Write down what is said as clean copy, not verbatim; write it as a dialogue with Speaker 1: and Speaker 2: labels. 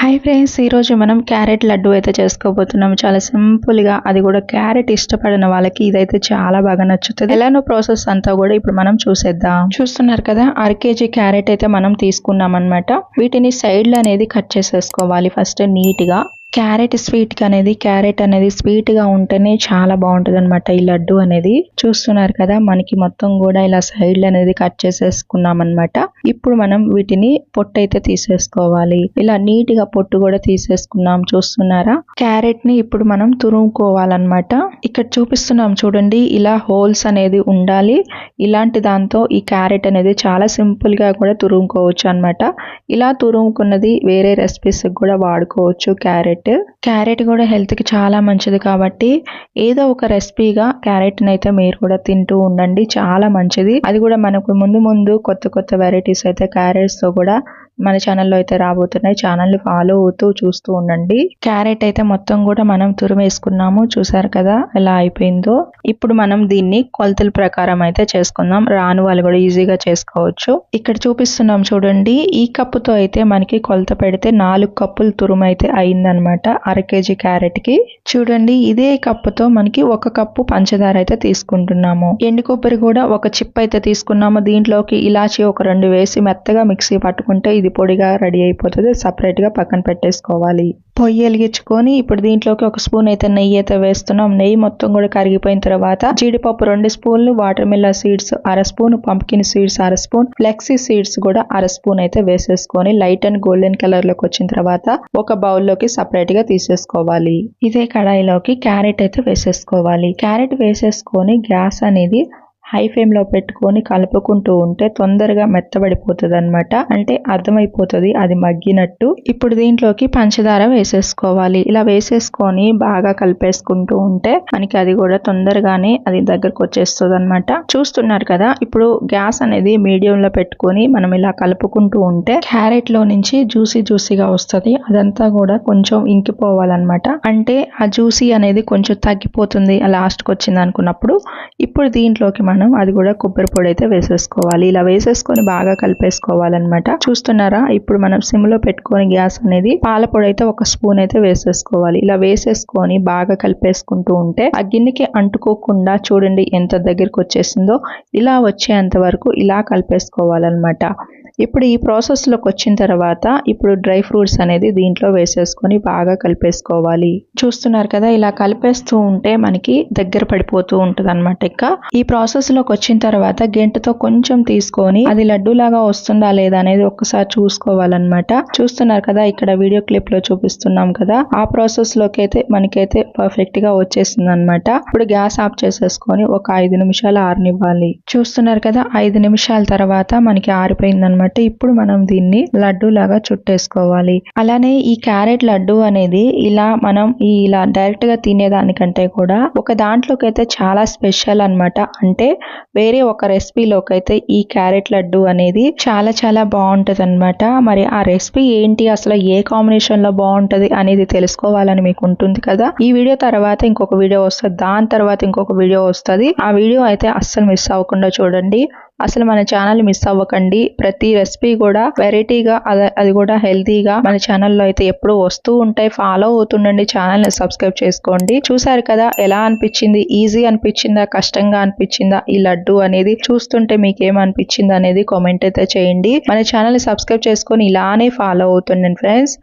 Speaker 1: Hi friends, ఈరోజు మనం carrot laddu అయితే చేసుకోబోతున్నాం. చాలా సింపుల్గా, అది కూడా క్యారెట్ ఇష్టపడిన వాళ్ళకి ఇదైతే చాలా బాగా నచ్చుతుంది. ఎలానో ప్రాసెస్ అంతా కూడా ఇప్పుడు మనం చూసేద్దాం. చూస్తున్నారు కదా, 1/2 kg క్యారెట్ అయితే మనం తీసుకున్నాం అనమాట. వీటిని సైడ్లు అనేది కట్ చేసేసుకోవాలి ఫస్ట్ నీట్గా. క్యారెట్ స్వీట్ గా ఉంటేనే చాలా బాగుంటుంది అనమాట ఈ లడ్డు అనేది. చూస్తున్నారు కదా, మనకి మొత్తం కూడా ఇలా సైడ్లు అనేది కట్ చేసేసుకున్నాం అనమాట. ఇప్పుడు మనం వీటిని పొట్టు అయితే తీసేసుకోవాలి. ఇలా నీట్ గా పొట్టు కూడా తీసేసుకున్నాం. చూస్తున్నారా, క్యారెట్ ని ఇప్పుడు మనం తురుముకోవాలన్నమాట. ఇక్కడ చూపిస్తున్నాం చూడండి, ఇలా హోల్స్ అనేది ఉండాలి. ఇలాంటి దాంతో ఈ క్యారెట్ అనేది చాలా సింపుల్ గా కూడా తురుముకోవచ్చు అనమాట. ఇలా తురుముకున్నది వేరే రెసిపీస్ కూడా వాడుకోవచ్చు. క్యారెట్ కూడా హెల్త్ కి చాలా మంచిది కాబట్టి ఏదో ఒక రెసిపీగా క్యారెట్ అయితే మీరు కూడా తింటూ ఉండండి, చాలా మంచిది. అది కూడా మనకు ముందు కొత్త వెరైటీస్ అయితే క్యారెట్స్ తో కూడా మన ఛానల్లో అయితే రాబోతున్నాయి. ఛానల్ ని ఫాలో అవుతూ చూస్తూ ఉండండి. క్యారెట్ అయితే మొత్తం కూడా మనం తురిమేసుకున్నాము. చూసారు కదా ఎలా అయిపోయిందో. ఇప్పుడు మనం దీన్ని కొలతల ప్రకారం అయితే చేసుకుందాం. రాను వాళ్ళు కూడా ఈజీగా చేసుకోవచ్చు. ఇక్కడ చూపిస్తున్నాం చూడండి, ఈ కప్పుతో అయితే మనకి కొలత పెడితే 4 కప్పులు తురుము అయితే అయిందనమాట 1/2 kg క్యారెట్ కి. చూడండి, ఇదే కప్పుతో మనకి 1 కప్పు పంచదార అయితే తీసుకుంటున్నాము. ఎండు కొబ్బరి కూడా 1 చిప్ అయితే తీసుకున్నాము. దీంట్లోకి ఇలాచి ఒక 2 వేసి మెత్తగా మిక్సీ పట్టుకుంటే ఇది పొడిగా రెడీ అయిపోతుంది. సపరేట్ గా పక్కన పెట్టేసుకోవాలి. పొయ్యి వెలిగించుకొని ఇప్పుడు దీంట్లోకి 1 స్పూన్ అయితే నెయ్యి అయితే వేస్తున్నాం. నెయ్యి మొత్తం కూడా కరిగిపోయిన తర్వాత జీడిపప్పు 2 స్పూన్లు, watermelon seeds 1/2 spoon, pumpkin seeds 1/2 spoon, flax seeds కూడా 1/2 స్పూన్ అయితే వేసేసుకొని లైట్ అండ్ గోల్డెన్ కలర్ లోకి వచ్చిన తర్వాత ఒక బౌల్లోకి సపరేట్ గా తీసేసుకోవాలి. ఇదే కడాయిలోకి క్యారెట్ అయితే వేసేసుకోవాలి. క్యారెట్ వేసేసుకొని గ్యాస్ అనేది హై ఫ్లేమ్ లో పెట్టుకొని కలుపుకుంటూ ఉంటే తొందరగా మెత్తబడిపోతుంది అనమాట. అంటే అర్థమైపోతుంది అది మగ్గినట్టు. ఇప్పుడు దీంట్లోకి పంచదార వేసేసుకోవాలి. ఇలా వేసేసుకొని బాగా కలిపేసుకుంటూ ఉంటే మనకి అది కూడా తొందరగానే అది దగ్గరకు వచ్చేస్తుంది అనమాట. చూస్తున్నారు కదా, ఇప్పుడు గ్యాస్ అనేది మీడియం లో పెట్టుకొని మనం ఇలా కలుపుకుంటూ ఉంటే క్యారెట్ లో నుంచి జ్యూసీగా వస్తుంది. అదంతా కూడా కొంచెం ఇంకిపోవాలన్నమాట. అంటే ఆ జ్యూసీ అనేది కొంచెం తగ్గిపోతుంది లాస్ట్ కి వచ్చింది అనుకున్నప్పుడు. ఇప్పుడు దీంట్లోకి మనం అది కూడా కొబ్బరి పొడి అయితే వేసేసుకోవాలి. ఇలా వేసేసుకొని బాగా కలిపేసుకోవాలన్నమాట. చూస్తున్నారా, ఇప్పుడు మనం సిమ్ లో పెట్టుకొని గ్యాస్ అనేది పాల పొడి అయితే 1 స్పూన్ అయితే వేసేసుకోవాలి. ఇలా వేసేసుకొని బాగా కలిపేసుకుంటూ ఉంటే ఆ గిన్నెకి అంటుకోకుండా చూడండి ఎంత దగ్గరికి వచ్చేసిందో. ఇలా వచ్చేంత వరకు ఇలా కలిపేసుకోవాలన్నమాట. ఇప్పుడు ఈ ప్రాసెస్ లోకి వచ్చిన తర్వాత ఇప్పుడు డ్రై ఫ్రూట్స్ అనేది దీంట్లో వేసేసుకొని బాగా కలిపేసుకోవాలి. చూస్తున్నారు కదా, ఇలా కలిపేస్తూ ఉంటే మనకి దగ్గర పడిపోతూ ఉంటది అనమాట. ఇంకా ఈ ప్రాసెస్ లోకి వచ్చిన తర్వాత గెంటుతో కొంచెం తీసుకొని అది లడ్డు లాగా వస్తుందా లేదా అనేది ఒక్కసారి చూసుకోవాలన్నమాట. చూస్తున్నారు కదా, ఇక్కడ వీడియో క్లిప్ లో చూపిస్తున్నాం కదా, ఆ ప్రాసెస్ లోకి అయితే మనకైతే పర్ఫెక్ట్ గా వచ్చేసింది అనమాట. ఇప్పుడు గ్యాస్ ఆఫ్ చేసేసుకొని ఒక 5 నిమిషాలు ఆరనివ్వాలి. చూస్తున్నారు కదా, 5 నిమిషాల తర్వాత మనకి ఆరిపోయింది అనమాట. ఇప్పుడు మనం దీన్ని లడ్డు లాగా చుట్టేసుకోవాలి. అలానే ఈ క్యారెట్ లడ్డు అనేది ఇలా మనం ఇలా డైరెక్ట్ గా తినేదానికంటే కూడా ఒక దాంట్లోకి అయితే చాలా స్పెషల్ అన్నమాట. అంటే వేరే ఒక రెసిపీలోకి అయితే ఈ క్యారెట్ లడ్డు అనేది చాలా బాగుంటది అనమాట. మరి ఆ రెసిపీ ఏంటి, అసలు ఏ కాంబినేషన్ లో బాగుంటది అనేది తెలుసుకోవాలని మీకు ఉంటుంది కదా. ఈ వీడియో తర్వాత ఇంకొక వీడియో వస్తుంది, దాని తర్వాత ఇంకొక వీడియో వస్తుంది. ఆ వీడియో అయితే అస్సలు మిస్ అవ్వకుండా చూడండి. అసలు మన ఛానల్ మిస్ అవ్వకండి. ప్రతి రెసిపీ కూడా వెరైటీగా, అది కూడా హెల్తీగా మన ఛానల్లో అయితే ఎప్పుడు వస్తూ ఉంటాయి. ఫాలో అవుతుండండి, ఛానల్ ని సబ్స్క్రైబ్ చేసుకోండి. చూసారు కదా ఎలా అనిపించింది, ఈజీ అనిపించిందా, కష్టంగా అనిపించిందా ఈ లడ్డు అనేది? చూస్తుంటే మీకు ఏమనిపించింది అనేది కామెంట్ అయితే చేయండి. మన ఛానల్ ని సబ్స్క్రైబ్ చేసుకొని ఇలానే ఫాలో అవుతుండండి ఫ్రెండ్స్.